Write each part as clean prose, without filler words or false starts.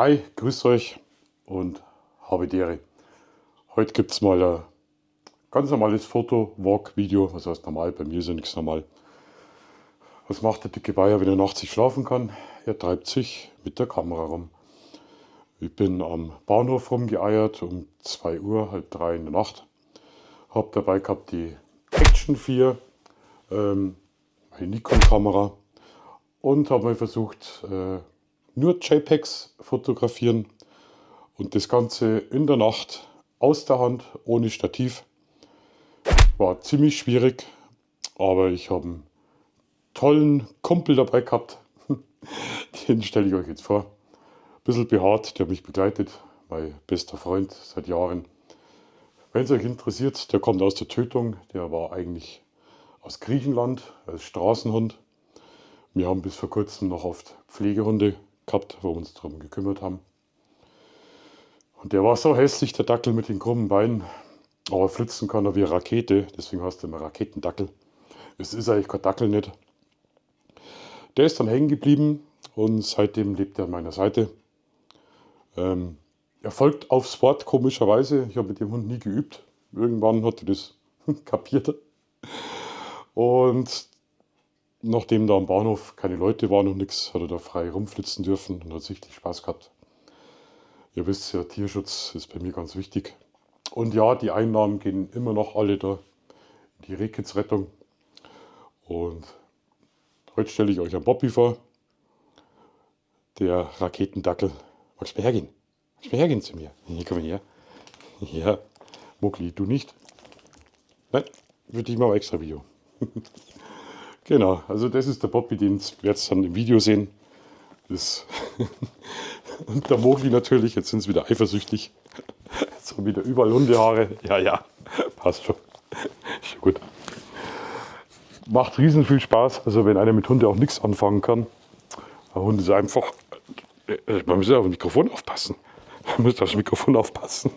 Hi, grüß euch und habe die Ehre. Heute gibt es mal ein ganz normales Foto-Walk-Video. Was heißt normal? Bei mir ist ja nichts normal. Was macht der dicke Bayer, wenn er nachts nicht schlafen kann? Er treibt sich mit der Kamera rum. Ich bin am Bahnhof rumgeeiert um 2 Uhr, halb 3 in der Nacht. Habe dabei gehabt die Action 4, meine Nikon-Kamera und habe mal versucht, nur JPEGs fotografieren und das Ganze in der Nacht aus der Hand, ohne Stativ. War ziemlich schwierig, aber ich habe einen tollen Kumpel dabei gehabt. Den stelle ich euch jetzt vor. Ein bisschen behaart, der mich begleitet, mein bester Freund seit Jahren. Wenn es euch interessiert, der kommt aus der Tötung, der war eigentlich aus Griechenland als Straßenhund. Wir haben bis vor kurzem noch oft Pflegehunde gehabt, wo wir uns darum gekümmert haben. Und der war so hässlich, der Dackel mit den krummen Beinen, aber flitzen kann er wie eine Rakete, deswegen heißt er immer Raketendackel. Es ist eigentlich kein Dackel nicht. Der ist dann hängen geblieben und seitdem lebt er an meiner Seite. Er folgt aufs Wort, komischerweise. Ich habe mit dem Hund nie geübt. Irgendwann hat er das kapiert. Und nachdem da am Bahnhof keine Leute waren und nichts, hat er da frei rumflitzen dürfen und hat sichtlich Spaß gehabt. Ihr wisst ja, Tierschutz ist bei mir ganz wichtig. Und ja, die Einnahmen gehen immer noch alle da in die Rehkitzrettung. Und heute stelle ich euch einen Bobby vor, der Raketendackel. Magst du mal hergehen? Magst du mal hergehen zu mir? Hier, komm mal her. Ja, Muckli, du nicht? Nein, für dich mal ein extra Video. Genau, also das ist der Bobby, den werdet ihr dann im Video sehen. Das und der Mogli natürlich, jetzt sind sie wieder eifersüchtig. Jetzt haben wieder überall Hundehaare. Ja, passt schon. Ist schon gut. Macht riesen viel Spaß, also wenn einer mit Hunde auch nichts anfangen kann. Der Hund ist einfach, man muss ja auf das Mikrofon aufpassen. Man muss aufs Mikrofon aufpassen.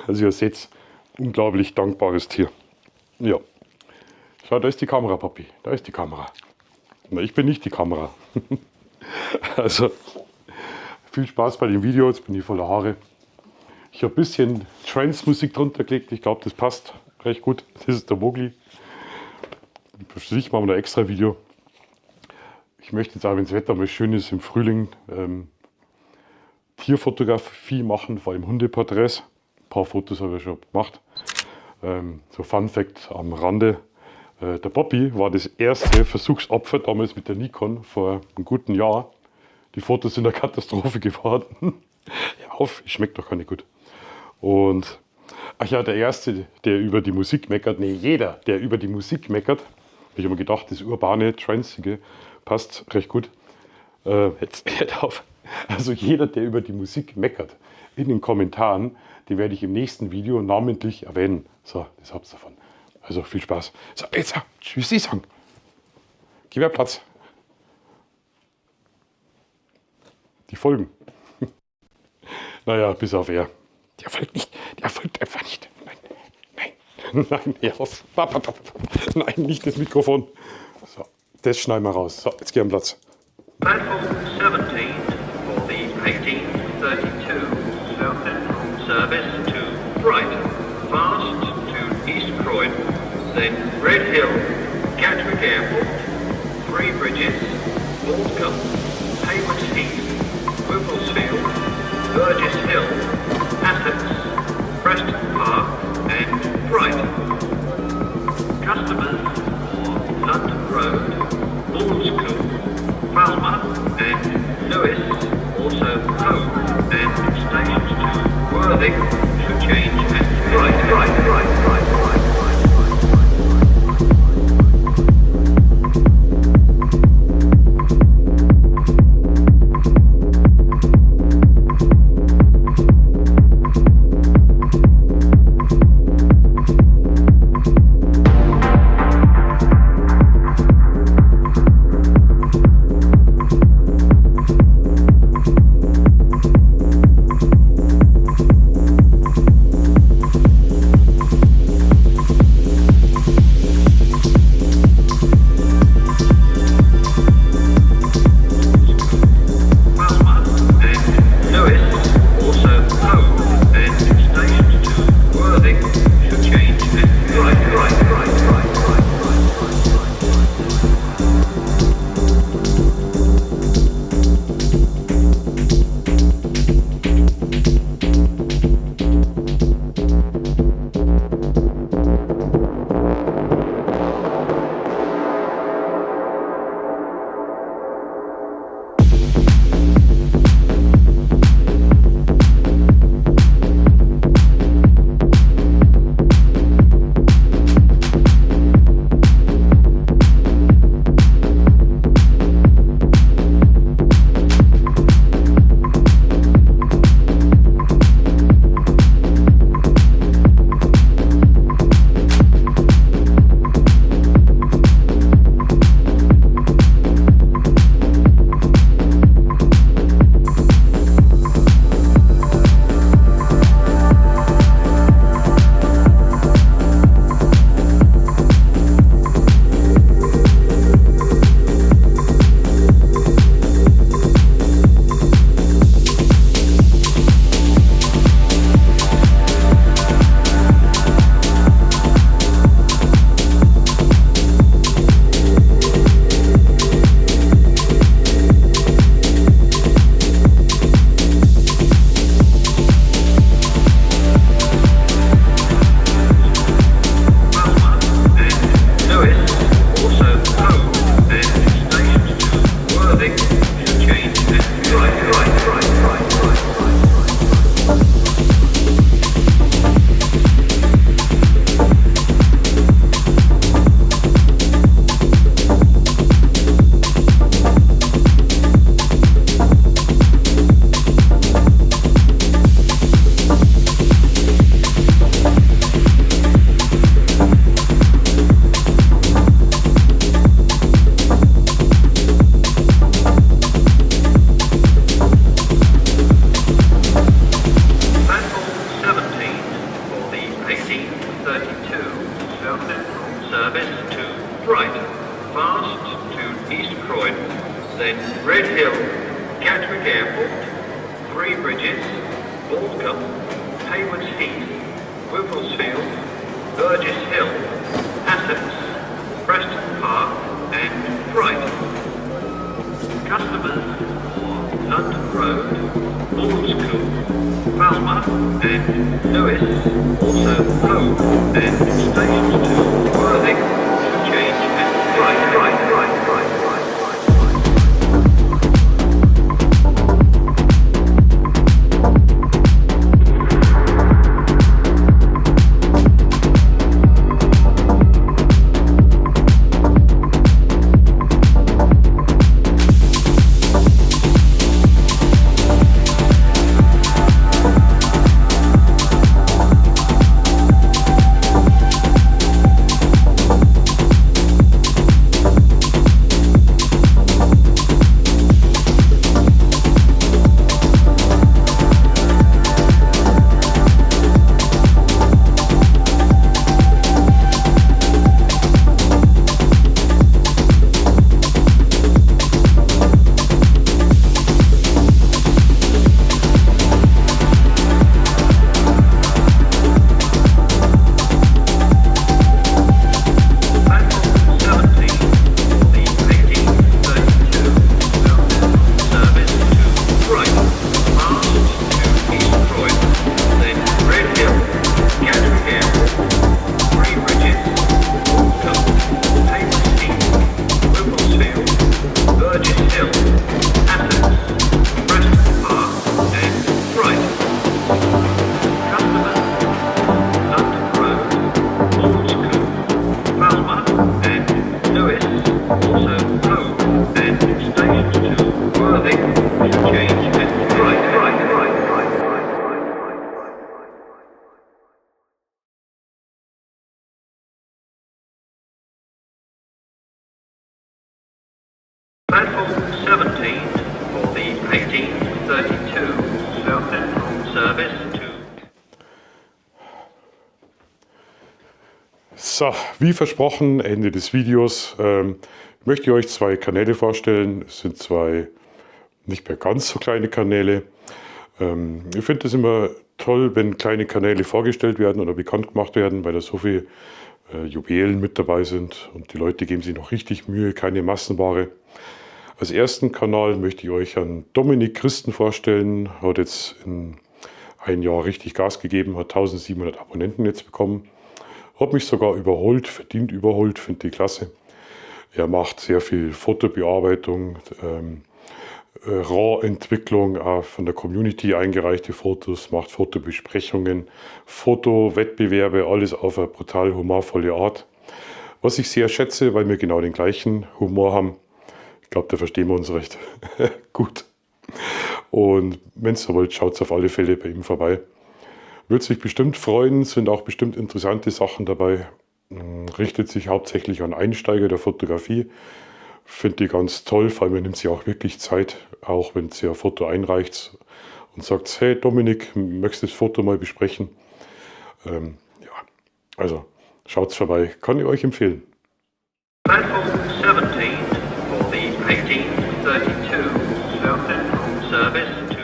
Also ihr seht, unglaublich dankbares Tier. Ja. Schau, da ist die Kamera, Papi. Da ist die Kamera. Na, ich bin nicht die Kamera. Also, viel Spaß bei dem Video. Jetzt bin ich voller Haare. Ich habe ein bisschen Trance-Musik drunter gelegt. Ich glaube, das passt recht gut. Das ist der Mogli. Für sich machen wir ein extra Video. Ich möchte jetzt auch, wenn das Wetter mal schön ist, im Frühling Tierfotografie machen, vor allem Hundeporträts. Ein paar Fotos habe ich schon gemacht. So Fun Fact am Rande. Der Bobby war das erste Versuchsopfer damals mit der Nikon vor einem guten Jahr. Die Fotos sind eine Katastrophe geworden. Hör auf, schmeckt doch gar nicht gut. Und ach ja, der Erste, der über die Musik meckert, nee, jeder, der über die Musik meckert, ich habe mir gedacht, das urbane, tranceige passt recht gut. Jetzt hört auf. Also jeder, der über die Musik meckert, in den Kommentaren, den werde ich im nächsten Video namentlich erwähnen. So, das habt ihr davon. Also viel Spaß. So, jetzt tschüssi sagen. Gib mir Platz. Die folgen. Naja, bis auf er. Der folgt nicht. Der folgt einfach nicht. Nein, hör auf. Nein, nicht das Mikrofon. So, das schneiden wir raus. So, jetzt geh am Platz. Platform 17 for the 1832 South Central service to Brighton, fast to East Croydon, then Red Hill, Gatwick Airport, Three Bridges, Waltham, Haywards Heath, Whipplesfield, Burgess Hill, Essex, Preston Park and Brighton. Customers for London Road, Ballscombe, Falmer and Lewis, also Hove and stations to Worthing, should change at right. Airport, Three Bridges, Aldcombe, Haywards Heath, Wimblesfield, Burgess Hill, Essex, Preston Park and Brighton. Customers for London Road, Ballscombe, Falmouth and Lewis, also Hove and stations to Worthing, change and right. Platform 17 for the 1832 South Central service to... So, wie versprochen, Ende des Videos, möchte ich euch zwei Kanäle vorstellen. Es sind zwei nicht mehr ganz so kleine Kanäle. Ich finde es immer toll, wenn kleine Kanäle vorgestellt werden oder bekannt gemacht werden, weil da so viele Juwelen mit dabei sind und die Leute geben sich noch richtig Mühe, keine Massenware. Als ersten Kanal möchte ich euch an Dominik Christen vorstellen. Hat jetzt in ein Jahr richtig Gas gegeben, hat 1700 Abonnenten jetzt bekommen. Hat mich sogar überholt, verdient überholt, finde ich klasse. Er macht sehr viel Fotobearbeitung, RAW-Entwicklung, von der Community eingereichte Fotos, macht Fotobesprechungen, Fotowettbewerbe, alles auf eine brutal humorvolle Art. Was ich sehr schätze, weil wir genau den gleichen Humor haben. Ich glaube, da verstehen wir uns recht gut. Und wenn ihr wollt, schaut auf alle Fälle bei ihm vorbei. Würde sich bestimmt freuen, sind auch bestimmt interessante Sachen dabei. Richtet sich hauptsächlich an Einsteiger der Fotografie. Finde ich ganz toll, vor allem nimmt sie auch wirklich Zeit, auch wenn sie ein Foto einreicht und sagt, hey Dominik, möchtest du das Foto mal besprechen? Ja, also schaut's vorbei, kann ich euch empfehlen. Platform 17 for the 1832 South Central service to...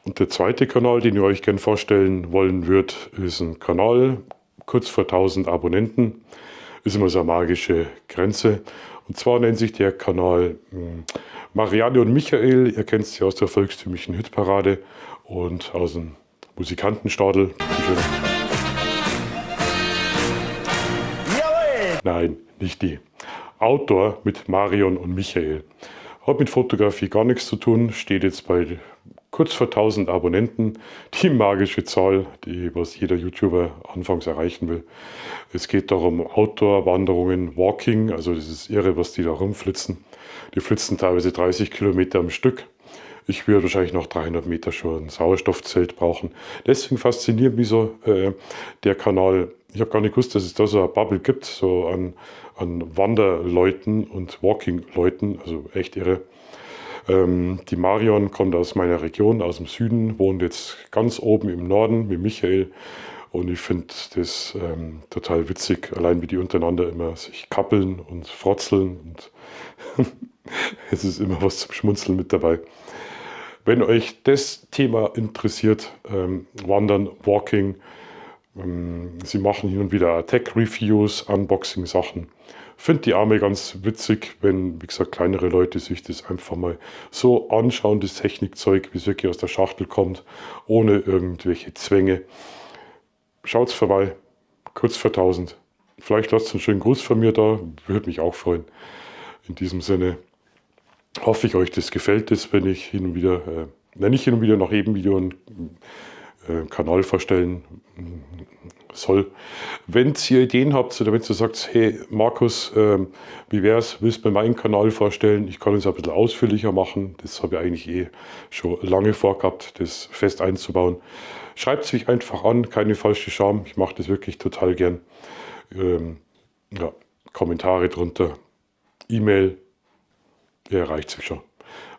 Und der zweite Kanal, den ich euch gerne vorstellen wollen würde, ist ein Kanal, kurz vor 1000 Abonnenten. Ist immer so eine magische Grenze. Und zwar nennt sich der Kanal Marianne und Michael. Ihr kennt sie aus der volkstümlichen Hitparade und aus dem Musikantenstadel. Nein, nicht die. Outdoor mit Marion und Michael. Hat mit Fotografie gar nichts zu tun, steht jetzt bei kurz vor 1000 Abonnenten. Die magische Zahl, die was jeder YouTuber anfangs erreichen will. Es geht darum Outdoor-Wanderungen, Walking, also das ist irre, was die da rumflitzen. Die flitzen teilweise 30 Kilometer am Stück. Ich würde wahrscheinlich noch 300 Meter schon ein Sauerstoffzelt brauchen. Deswegen fasziniert mich so der Kanal. Ich habe gar nicht gewusst, dass es da so eine Bubble gibt, so an Wanderleuten und Walking-Leuten, also echt irre. Die Marion kommt aus meiner Region, aus dem Süden, wohnt jetzt ganz oben im Norden mit Michael. Und ich finde das total witzig, allein wie die untereinander immer sich kappeln und frotzeln. Und es ist immer was zum Schmunzeln mit dabei. Wenn euch das Thema interessiert, Wandern, Walking, sie machen hin und wieder Tech-Reviews, Unboxing-Sachen. Finde die Arme ganz witzig, wenn, wie gesagt, kleinere Leute sich das einfach mal so anschauen, das Technikzeug, wie es wirklich aus der Schachtel kommt, ohne irgendwelche Zwänge. Schaut's vorbei, kurz vor 1000. Vielleicht lasst einen schönen Gruß von mir da, würde mich auch freuen. In diesem Sinne hoffe ich, euch das gefällt, wenn ich hin und wieder, nicht hin und wieder nach jedem Video einen Kanal vorstellen soll. Wenn ihr Ideen habt oder wenn ihr sagt, hey Markus, wie wär's, willst du mir meinen Kanal vorstellen? Ich kann es ein bisschen ausführlicher machen. Das habe ich eigentlich schon lange vorgehabt, das fest einzubauen. Schreibt es mich einfach an, keine falsche Scham. Ich mache das wirklich total gern. Ja, Kommentare drunter, E-Mail, ihr erreicht mich schon.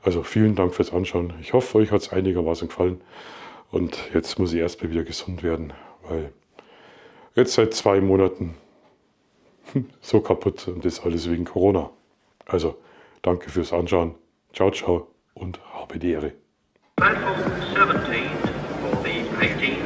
Also vielen Dank fürs Anschauen. Ich hoffe, euch hat es einigermaßen gefallen. Und jetzt muss ich erstmal wieder gesund werden, weil jetzt seit 2 Monaten so kaputt und das alles wegen Corona. Also danke fürs Anschauen. Ciao, ciao und habe die Ehre. Platform 17 for the 18